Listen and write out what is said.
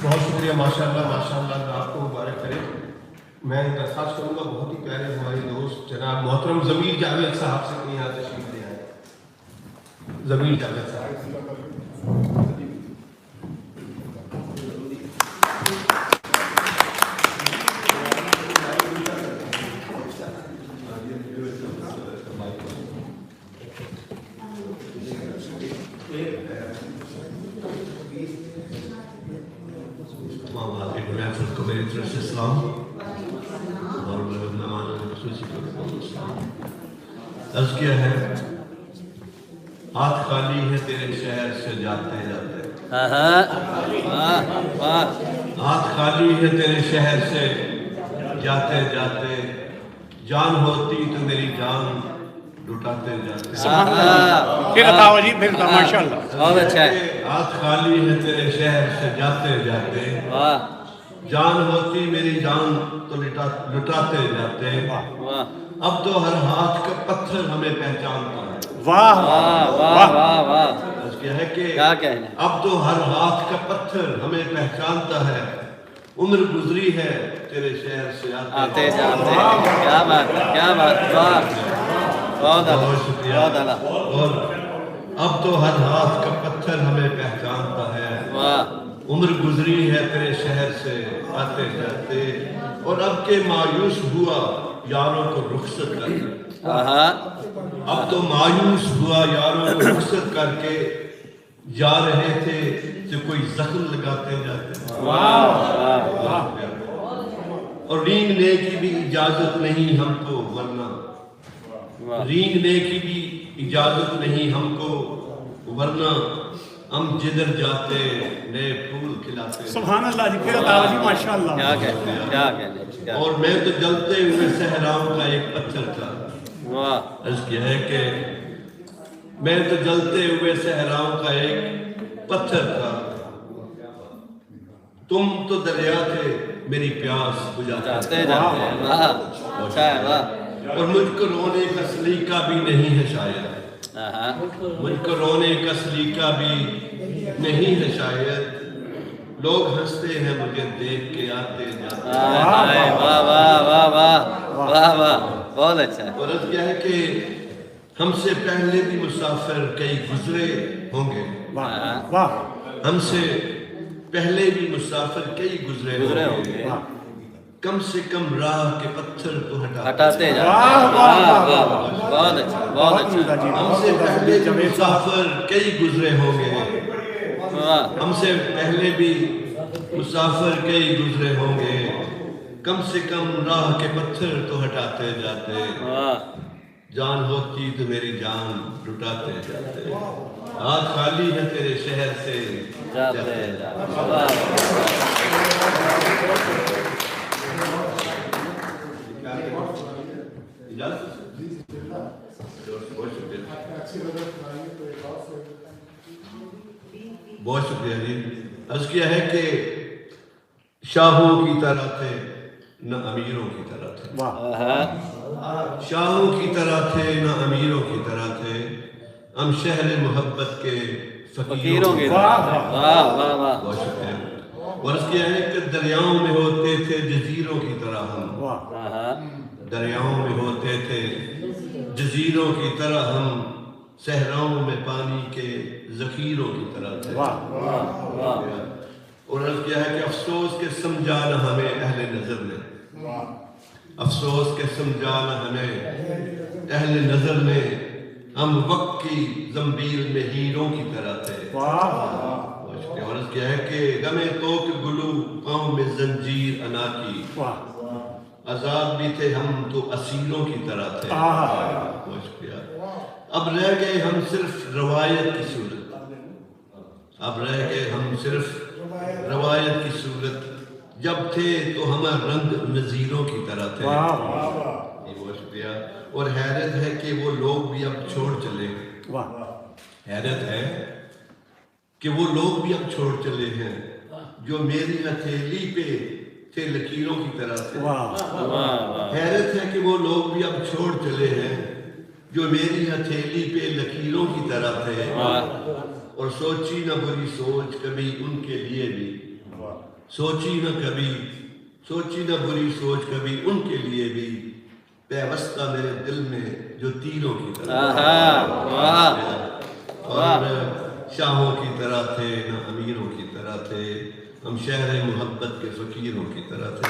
بہت شکریہ، ماشاءاللہ ماشاءاللہ، اللہ آپ کو مبارک کرے۔ میں درخواست کروں گا بہت ہی پیارے ہمارے دوست جناب محترم ضمیر جاوید صاحب سے کہ یہاں تشریف لے آئے۔ ضمیر جاوید صاحب، محفل کو میری طرف سے سلام اور مہمان خصوصی کو سلام۔ عرض کیا ہے، ہاتھ خالی ہے تیرے شہر سے جاتے جاتے، ہاتھ خالی ہے تیرے شہر سے جاتے جاتے، جان ہوتی تو میری جان لٹاتے جاتے۔ سبحان اللہ، پھر بتاؤ جی، پھر بتاؤ، ماشاءاللہ بہت اچھا ہے۔ ہاتھ خالی ہے تیرے شہر سے جاتے جاتے، جان ہوتی میری جان تو لٹاتے جاتے۔ اب تو ہر ہاتھ کا پتھر ہمیں پہچانتا ہے۔ واہ واہ واہ واہ واہ، بس کیا ہے کہ کیا کہنا۔ اب تو ہر ہاتھ کا پتھر ہمیں پہچانتا ہے، عمر گزری ہے تیرے شہر سے آتے جاتے، کیا بات ہے، کیا بات، واہ، بہت اعلیٰ، بہت شکریہ۔ بہت اعلیٰ، اور اب تو ہر ہاتھ کا پتھر ہمیں پہچانتا ہے، واہ، عمر گزری ہے تیرے شہر سے آتے جاتے، اور اب کے مایوس ہوا یاروں کو رخصت کر کے، اب تو مایوس ہوا یاروں کو رخصت کر کے، جا رہے تھے تو کوئی زخم لگاتے جاتے، اور رینگنے کی بھی اجازت نہیں ہم کو، ورنہ رینگنے کی بھی اجازت نہیں ہم کو، ورنہ ہم جدھر جاتے نئے پھول کھلاتے۔ سبحان اللہ جی، پھر بتاؤ جی، ماشاءاللہ، کیا کہنا، کیا کہنا، اور میں تو جلتے ہوئے صحراؤں کا ایک پتھر تھا۔ واہ، عرض کیا ہے کہ میں تو جلتے ہوئے صحراؤں کا ایک پتھر تھا، تم تو دریا تھے میری پیاس بجھاتے جاتے جاتے، واہ، اچھا ہے، واہ، اور مجھ کو رونے کا سلیقہ بھی نہیں ہے شاید، مجھ کو رونے کا سلیقہ بھی نہیں ہے شاید، لوگ ہنستے ہیں مجھے دیکھ کے آتے جاتے۔ واہ واہ واہ واہ واہ واہ، بہت اچھا ہے۔ اور عرض کیا ہے کہ ہم سے پہلے بھی مسافر کئی گزرے ہوں گے، واہ واہ، ہم سے پہلے بھی مسافر کئی گزرے ہوں گے، کم سے کم راہ کے پتھر تو ہٹاتے جاتے، واہ واہ واہ واہ، واہ، بہت اچھا، بہت اچھا، ہم سے پہلے بھی مسافر کئی گزرے ہوں گے، واہ، ہم سے پہلے بھی مسافر کئی گزرے ہوں گے، کم سے کم راہ کے پتھر تو ہٹاتے جاتے، واہ، جان ہوتی تو میری جان لٹاتے جاتے، ہاتھ خالی ہے تیرے شہر سے جاتے جاتے، واہ، بہت شکریہ جی۔ عرض کیا ہے کہ شاہوں کی طرح تھے نہ امیروں کی طرح تھے، شاہوں کی طرح تھے نہ امیروں کی طرح تھے، ہم شہر محبت کے فقیروں کی طرح، واہ واہ واہ، بہت شکریہ۔ اور عرض کیا ہے کہ دریاؤں میں ہوتے تھے جزیروں کی طرح ہم، دریاؤں میں ہوتے تھے جزیروں کی طرح ہم، صحراؤں میں پانی کے ذخیروں کی طرح تھے۔ اور عرض کیا ہے کہ افسوس کے سمجھانا ہمیں اہل نظر نے، افسوس کے سمجھانا ہمیں اہل نظر نے، ہم وقت کی زنبیل میں ہیروں کی طرح تھے۔ اور عرض کیا ہے کہ غم توک گلو پاؤں میں زنجیر انا کی، آزاد بھی تھے ہم تو اسیروں کی طرح تھے۔ بہت شکریہ۔ اب رہ گئے ہم صرف روایت کی صورت، اب رہ گئے ہم صرف روایت کی صورت، جب تھے تو ہم رنگ نظیروں کی طرح تھے۔ بہت شکریہ۔ اور حیرت ہے کہ وہ لوگ بھی اب چھوڑ چلے ہیں، حیرت ہے کہ وہ لوگ بھی اب چھوڑ چلے ہیں، جو میری ہتھیلی پہ تھے لکیروں کی طرح تھے۔ حیرت ہے کہ وہ لوگ بھی اب چھوڑ چلے ہیں، جو میری ہتھیلی پہ لکیروں کی طرح تھے، اور سوچی نہ بری سوچ کبھی ان کے لیے بھی، سوچی نہ کبھی، سوچی نہ بری سوچ کبھی ان کے لیے بھی، پیوستہ میرے دل میں جو تیروں کی طرح اور شاہوں کی طرح تھے نہ امیروں کی طرح تھے، ہم شہر محبت کے فقیروں کی طرح تھے.